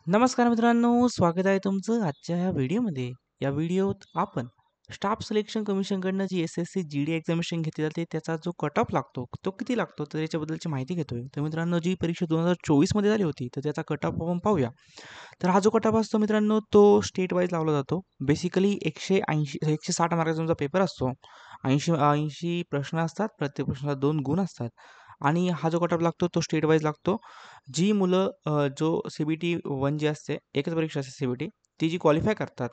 नमस्कार मित्रांनो, स्वागत आहे तुमचं आजच्या ह्या व्हिडिओमध्ये. या व्हिडिओत आपण स्टाफ सिलेक्शन कमिशनकडनं जी एस-एस-सी जी-डी एक्झामिनेशन घेतली जाते त्याचा जो कट ऑफ लागतो, तो किती लागतो तर याच्याबद्दलची माहिती घेतोय. तर मित्रांनो, जी परीक्षा 2024 मध्ये झाली होती तर त्याचा कट ऑफ आपण पाहूया. तर हा जो कट ऑफ असतो मित्रांनो, तो स्टेट वाईज लावला जातो. बेसिकली 180 160 मार्काचा तुमचा पेपर असतो. 80 प्रश्न असतात, प्रत्येक प्रश्नाला 2 गुण असतात आणि हा जो कट ऑफ लागतो तो स्टेट वाईज लागतो. जी मुलं जो सी-बी-टी 1 जी असते, एकच परीक्षा असते सी-बी-टी, ती जी क्वालिफाय करतात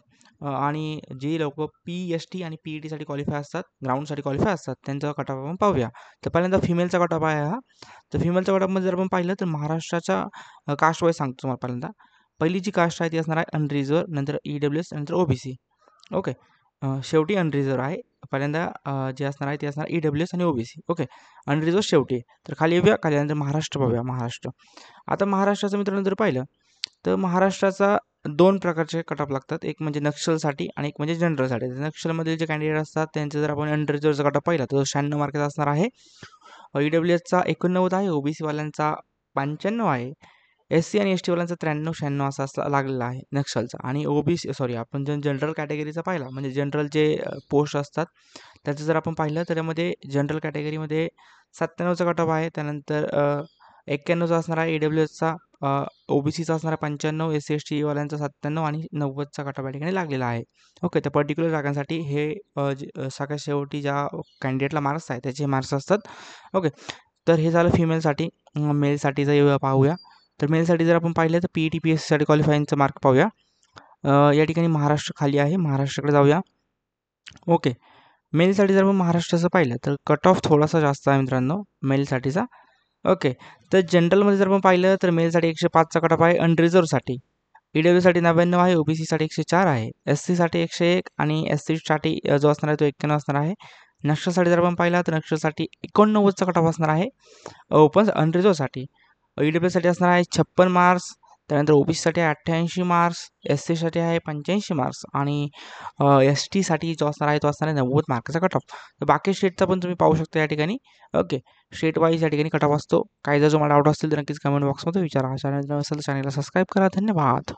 आणि जी लोकं पी-एस-टी आणि पी-ई-टीसाठी क्वालिफाय असतात, ग्राउंडसाठी क्वालिफाय असतात, त्यांचा कट ऑफ आपण पाहूया. तर पहिल्यांदा फिमेलचा कट ऑफ आहे हा. तर फिमेलच्या कट ऑफमध्ये जर आपण पाहिलं तर महाराष्ट्राच्या कास्ट वाईज सांगतो तुम्हाला पहिल्यांदा. पहिली जी कास्ट आहे ती असणार आहे अनरिझर्व्ह, नंतर ई-डब्ल्यू-एस, नंतर ओ-बी-सी. ओके. शेवटी अनरिझर्व्ह आहे. पहिल्यांदा जे असणार आहे ते असणार ई-डब्ल्यू-एस आणि ओ-बी-सी. ओके. अनरिझर्व्ह शेवटी. तर खाली येऊया, खाली आल्यानंतर महाराष्ट्र पाहूया, महाराष्ट्र. आता महाराष्ट्राचं मित्रांनो जर पाहिलं तर महाराष्ट्राचा 2 प्रकारचे कट ऑफ लागतात. एक म्हणजे नक्षलसाठी आणि एक म्हणजे जनरलसाठी. नक्षलमधील जे कॅन्डिडेट असतात त्यांचे जर आपण अनरिझर्व्हचा कट ऑफ पाहिला तर 96 मार्काचा असणार आहे. ई-डब्ल्यू-एसचा 89 आहे, ओ-बी-सीवाल्यांचा 95 आहे. एस-सी आणि एस-टीवाल्यांचा 93-96 असा लागलेला आहे नक्षलचा. आणि ओ-बी-सी सॉरी आपण जर जनरल कॅटेगरीचा पाहिला म्हणजे जनरल जे पोस्ट असतात त्याचं जर आपण पाहिलं तर त्यामध्ये जनरल कॅटेगरीमध्ये 97चा कट ऑफ आहे. त्यानंतर 91चा असणार आहे ई-डब्ल्यू-एसचा, ओ-बी-सीचा असणार आहे 95, एस-सी-एस-टीवाल्यांचा 97 आणि 90चा कट ऑफ या ठिकाणी लागलेला आहे. ओके. तर पर्टिक्युलर जागांसाठी हे सगळ्यात शेवटी ज्या कॅन्डिडेटला मार्क्स आहे त्याचे मार्क्स असतात. ओके. तर हे झालं फिमेलसाठी. मेलसाठी जर पाहूया तर मेलसाठी जर आपण पाहिलं तर पी-ई-टी, पी-एस-सीसाठी क्वालिफायिंगचा मार्क पाहूया. या ठिकाणी महाराष्ट्र खाली आहे, महाराष्ट्राकडे जाऊया. ओके. मेलसाठी जर आपण महाराष्ट्राचं पाहिलं तर कट ऑफ थोडासा जास्त आहे मित्रांनो मेलसाठीचा. ओके. तर जनरलमध्ये जर आपण पाहिलं तर मेलसाठी 105चा कट ऑफ आहे अनरिझर्व्हसाठी. ई-डब्ल्यूसाठी 99 आहे, ओ-बी-सीसाठी 104 आहे, एस-सीसाठी 101 आणि एस-सी-साठी जो असणार आहे तो 91 असणार आहे. नक्षलसाठी जर आपण पाहिला तर नक्षलसाठी 89चा कट ऑफ असणार आहे ओपन अनरिझर्व्हसाठी. ई-डब्ल्यूसाठी असणार आहे 56 मार्क्स, त्यानंतर ओ-बी-सीसाठी 88 मार्क्स, एस-सीसाठी आहे 85 मार्क्स आणि एस-टीसाठी जो असणार आहे तो असणार आहे 90 मार्काचा कट ऑफ. तर बाकी स्टेटचा पण तुम्ही पाहू शकता या ठिकाणी. ओके. स्टेट वाईज या ठिकाणी कट ऑफ असतो. काही जर तुम्हाला डाऊट असतील तर नक्कीच कमेंट बॉक्समध्ये विचारा. चॅनल नसेल तर चॅनलला सबस्क्राईब करा. धन्यवाद.